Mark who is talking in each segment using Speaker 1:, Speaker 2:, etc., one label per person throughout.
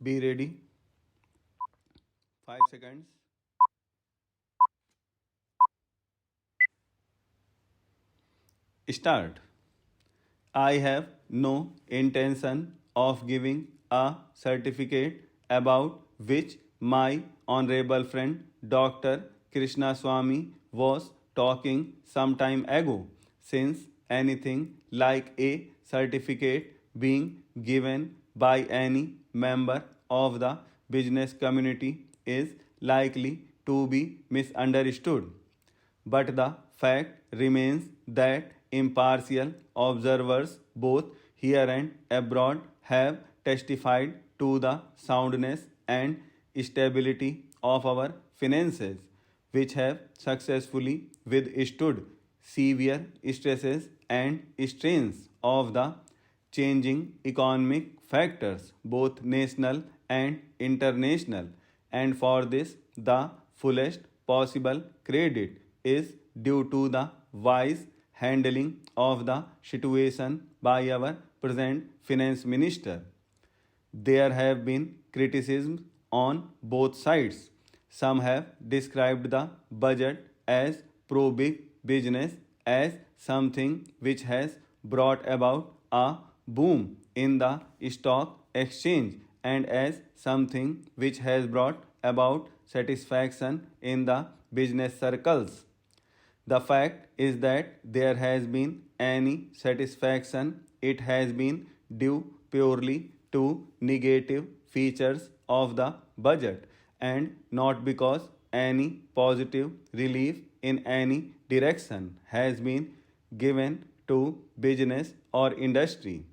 Speaker 1: Be ready. 5 seconds. Start. I have no intention of giving a certificate about which my honorable friend Dr. Krishna Swami was talking some time ago, since anything like a certificate being given by any member of the business community is likely to be misunderstood. But the fact remains that impartial observers, both here and abroad, have testified to the soundness and stability of our finances, which have successfully withstood severe stresses and strains of the changing economic factors, both national and international, and for this, the fullest possible credit is due to the wise handling of the situation by our present finance minister. There have been criticisms on both sides. Some have described the budget as pro big business, as something which has brought about a boom in the stock exchange, and as something which has brought about satisfaction in the business circles. The fact is that there has been any satisfaction, it has been due purely to negative features of the budget, and not because any positive relief in any direction has been given to business or industry.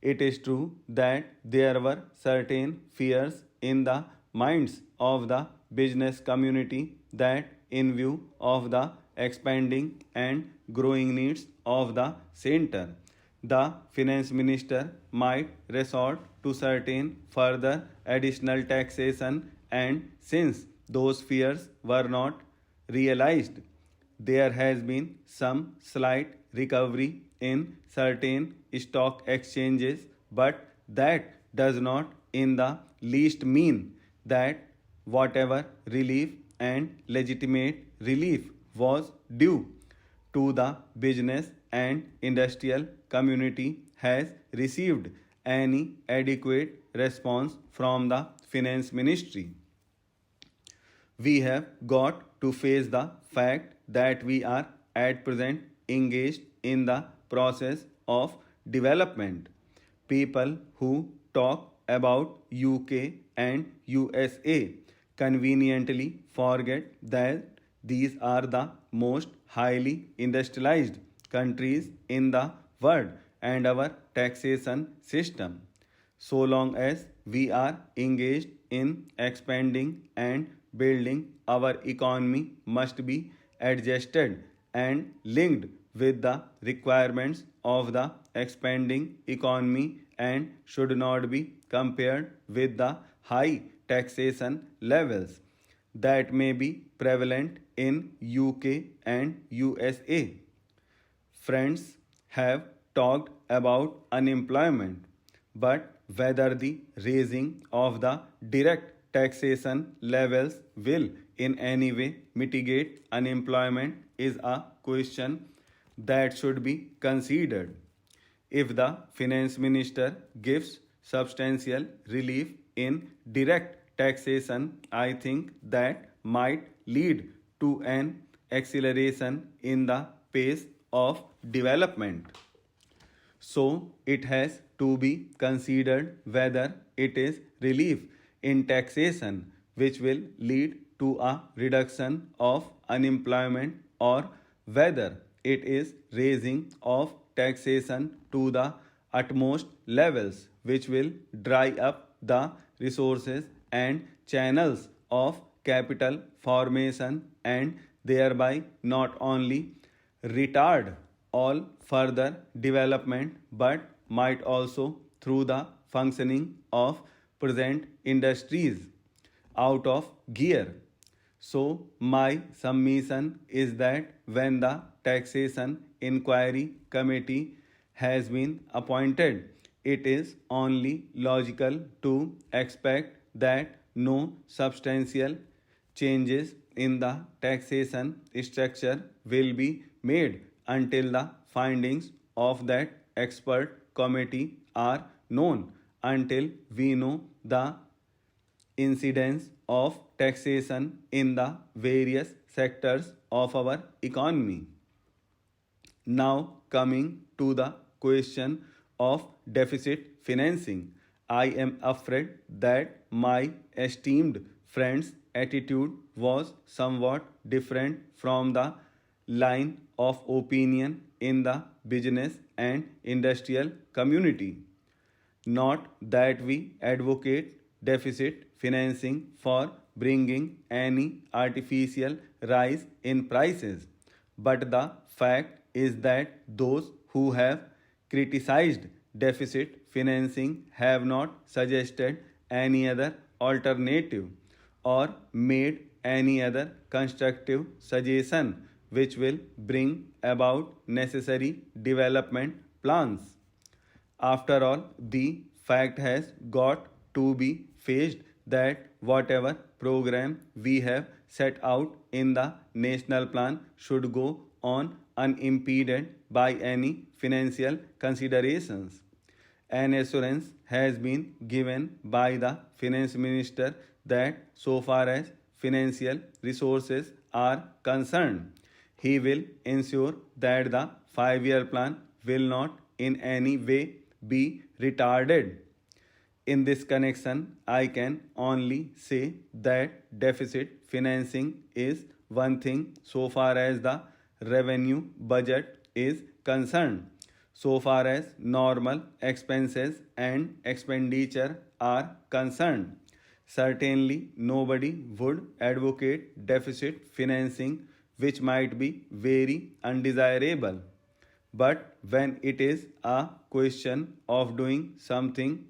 Speaker 1: It is true that there were certain fears in the minds of the business community that, in view of the expanding and growing needs of the center, the finance minister might resort to certain further additional taxation, and since those fears were not realized, there has been some slight recovery in certain stock exchanges, but that does not in the least mean that whatever relief and legitimate relief was due to the business and industrial community has received any adequate response from the finance ministry. We have got to face the fact that we are at present engaged in the process of development. People who talk about UK and USA conveniently forget that these are the most highly industrialized countries in the world, and our taxation system, so long as we are engaged in expanding and building our economy, must be adjusted and linked with the requirements of the expanding economy, and should not be compared with the high taxation levels that may be prevalent in UK and USA. Friends have talked about unemployment, but whether the raising of the direct taxation levels will in any way mitigate unemployment is a question that should be considered. If the finance minister gives substantial relief in direct taxation, I think that might lead to an acceleration in the pace of development. So it has to be considered whether it is relief in taxation which will lead to a reduction of unemployment, or whether it is raising of taxation to the utmost levels which will dry up the resources and channels of capital formation, and thereby not only retard all further development, but might also, through the functioning of present industries, out of gear. So, my submission is that when the Taxation Inquiry Committee has been appointed, it is only logical to expect that no substantial changes in the taxation structure will be made until the findings of that expert committee are known, until we know the incidence of taxation in the various sectors of our economy. Now, coming to the question of deficit financing, I am afraid that my esteemed friend's attitude was somewhat different from the line of opinion in the business and industrial community. Not that we advocate deficit financing for bringing any artificial rise in prices, but the fact is that those who have criticized deficit financing have not suggested any other alternative or made any other constructive suggestion which will bring about necessary development plans. After all, the fact has got to be faced that whatever program we have set out in the national plan should go on unimpeded by any financial considerations. An assurance has been given by the finance minister that so far as financial resources are concerned, he will ensure that the 5-year plan will not in any way be retarded. In this connection, I can only say that deficit financing is one thing so far as the revenue budget is concerned. So far as normal expenses and expenditure are concerned, certainly nobody would advocate deficit financing, which might be very undesirable. But when it is a question of doing something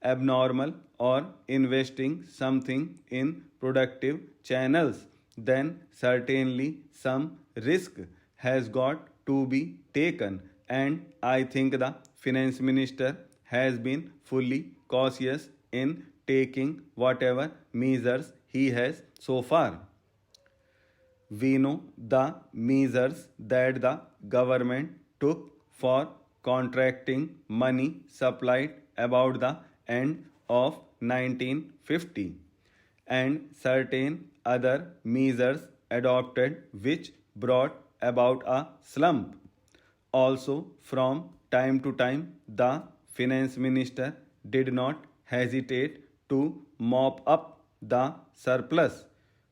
Speaker 1: abnormal or investing something in productive channels, then certainly some risk has got to be taken, and I think the finance minister has been fully cautious in taking whatever measures he has so far. We know the measures that the government took for contracting money supplied about the end of 1950, and certain other measures adopted which brought about a slump. Also, from time to time, the finance minister did not hesitate to mop up the surplus,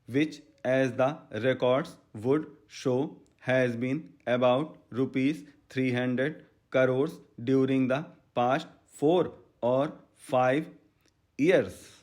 Speaker 1: which, as the records would show, has been about rupees 300 crores during the past 4 or 5 years.